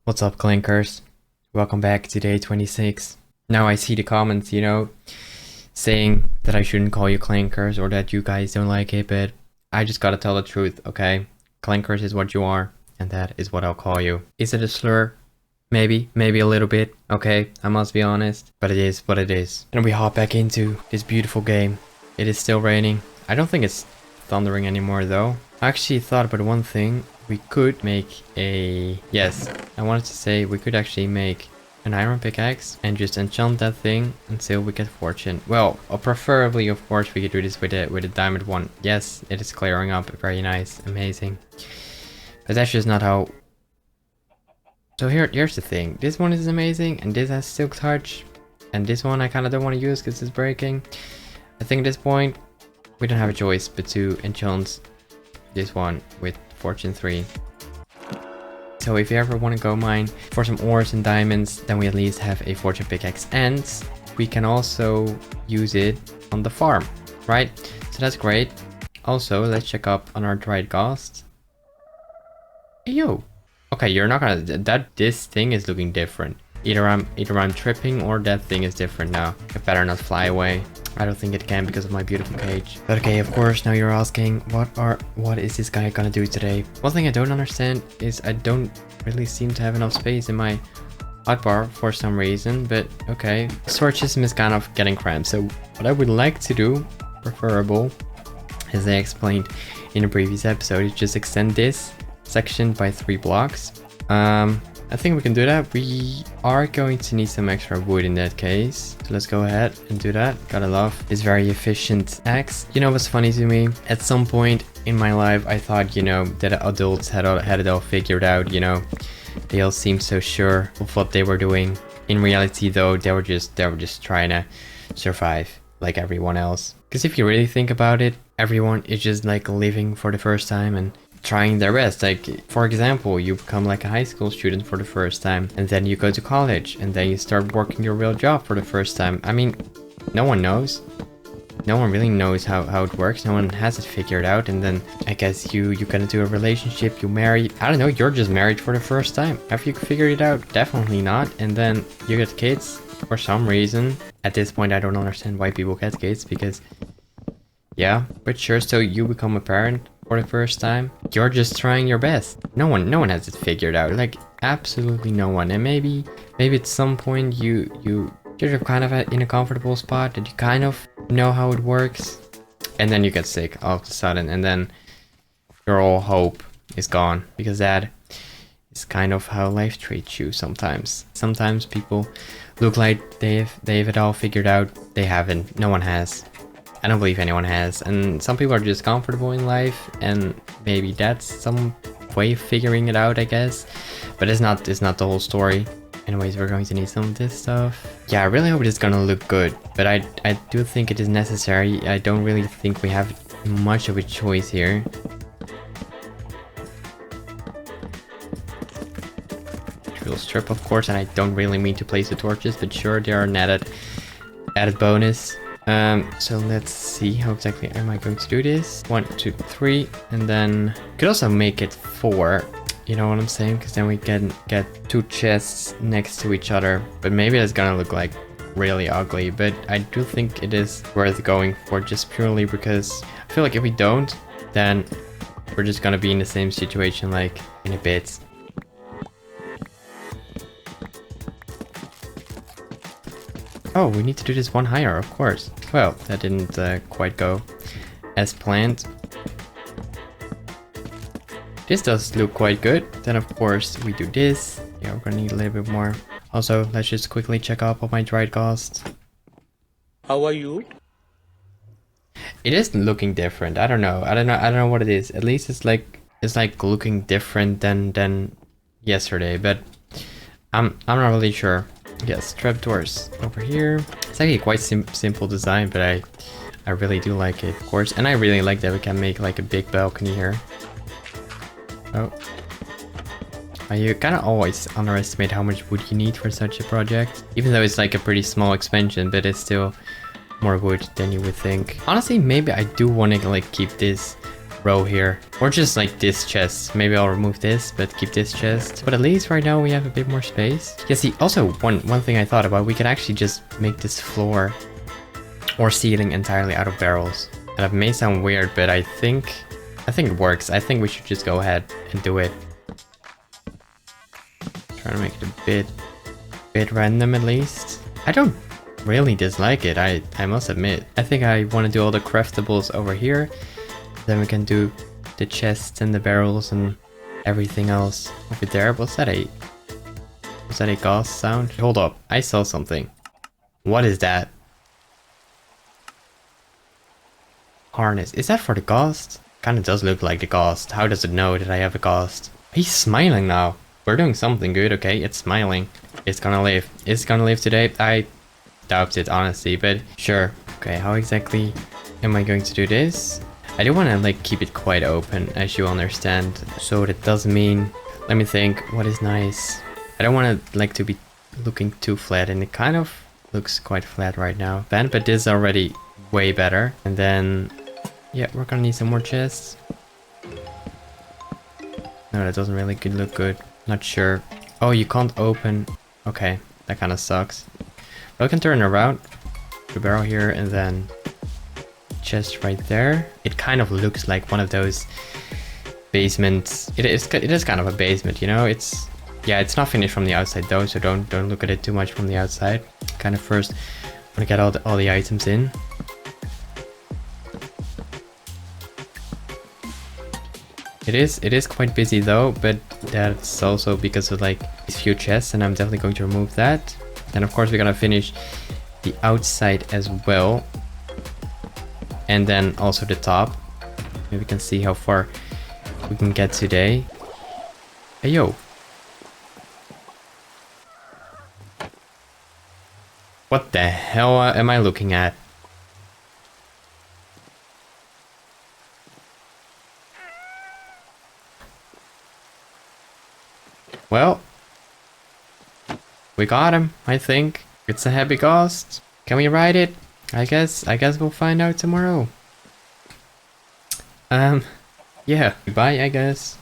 What's up, Clinkers? Welcome back to day 26. Now I see the comments, saying that I shouldn't call you Clinkers or that you guys don't like it, but I just gotta tell the truth, okay? Clinkers is what you are, and that is what I'll call you. Is it a slur? Maybe a little bit, okay? I must be honest, but it is what it is. And we hop back into this beautiful game. It is still raining. I don't think it's thundering anymore though. I actually thought about one thing. We could make I wanted to say we could actually make an iron pickaxe and just enchant that thing until we get fortune. Well, preferably, of course, we could do this with a diamond one. Yes, it is clearing up. Very nice. Amazing. But that's just not how... So here's the thing. This one is amazing and this has silk touch. And this one I kind of don't want to use because it's breaking. I think at this point, we don't have a choice but to enchant this one with Fortune 3. So if you ever want to go mine for some ores and diamonds, then we at least have a fortune pickaxe, and we can also use it on the farm, right? So that's great. Also, let's check up on our dried Ghast. Hey, yo. Okay, you're not gonna... This thing is looking different. Either I'm tripping or that thing is different now. It better not fly away. I don't think it can because of my beautiful cage. But okay, of course, now you're asking, what is this guy gonna do today? One thing I don't understand is I don't really seem to have enough space in my hotbar for some reason, but okay. Storage system is kind of getting cramped, so what I would like to do, preferable, as I explained in a previous episode, is just extend this section by 3 blocks. I think we can do that. We are going to need some extra wood in that case. So let's go ahead and do that. Gotta love this very efficient axe. You know what's funny to me? At some point in my life, I thought, that adults had it all figured out, They all seemed so sure of what they were doing. In reality though, they were just trying to survive like everyone else. Because if you really think about it, everyone is just like living for the first time and trying their best. Like, for example, you become like a high school student for the first time, and then you go to college, and then you start working your real job for the first time. I mean, no one knows. No one really knows how it works. No one has it figured out. And then I guess you get into a relationship, you marry. I don't know, you're just married for the first time. Have you figured it out? Definitely not. And then you get kids for some reason. At this point, I don't understand why people get kids, because yeah, but sure. So you become a parent for the first time. You're just trying your best. No one has it figured out. Like, absolutely no one. And maybe at some point you're kind of in a comfortable spot that you kind of know how it works, and then you get sick all of a sudden, and then your whole hope is gone, because that is kind of how life treats you sometimes. Sometimes people look like they've it all figured out. They haven't. No one has. I don't believe anyone has, and some people are just comfortable in life, and maybe that's some way of figuring it out, I guess. But it's not the whole story. Anyways, we're going to need some of this stuff. Yeah, I really hope it's gonna look good, but I do think it is necessary. I don't really think we have much of a choice here. Drill strip, of course, and I don't really mean to place the torches, but sure, they are an added bonus. So let's see, how exactly am I going to do this? 1, 2, 3, and then could also make it 4. You know what I'm saying? Because then we can get 2 chests next to each other. But maybe it's gonna look like really ugly. But I do think it is worth going for, just purely because I feel like if we don't, then we're just gonna be in the same situation like in a bit. Oh, we need to do this one higher, of course. Well, that didn't quite go as planned. This does look quite good. Then of course we do this. Yeah, we're gonna need a little bit more. Also, let's just quickly check up on my dried Ghast. How are you? It is looking different. I don't know what it is. At least it's like looking different than yesterday, but I'm not really sure. Yes, trapdoors over here. It's actually quite simple design, but I really do like it, of course. And I really like that we can make like a big balcony here. Oh. You kind of always underestimate how much wood you need for such a project. Even though it's like a pretty small expansion, but it's still more wood than you would think. Honestly, maybe I do want to like keep this row here. Or just like this chest. Maybe I'll remove this, but keep this chest. But at least right now we have a bit more space. Yeah, see, also one thing I thought about, we could actually just make this floor or ceiling entirely out of barrels. And it may sound weird, but I think it works. I think we should just go ahead and do it. Trying to make it a bit random at least. I don't really dislike it, I must admit. I think I want to do all the craftables over here. Then we can do the chests and the barrels and everything else over there. Was that a Ghast sound? Hold up, I saw something. What is that? Harness. Is that for the Ghast? Kinda does look like the Ghast. How does it know that I have a Ghast? He's smiling now. We're doing something good, okay? It's smiling. It's gonna live. It's gonna live today. I doubt it, honestly, but sure. Okay, how exactly am I going to do this? I do want to like keep it quite open, as you understand. So that does mean, let me think, what is nice? I don't want to like to be looking too flat, and it kind of looks quite flat right now. But this is already way better. And then, yeah, we're gonna need some more chests. No, that doesn't really look good. Not sure. Oh, you can't open. Okay, that kind of sucks. But I can turn around the barrel here and then chest right there. It kind of looks like one of those basements. It is kind of a basement, you know. It's not finished from the outside though, so don't look at it too much from the outside. Kind of first want to get all the items in. It is quite busy though, but that's also because of like these few chests, and I'm definitely going to remove that. Then of course we're gonna finish the outside as well, and then also the top. Maybe we can see how far we can get today. Hey yo, what the hell am I looking at? Well, we got him, I think. It's a heavy Ghast. Can we ride it? I guess we'll find out tomorrow. Yeah, goodbye, I guess.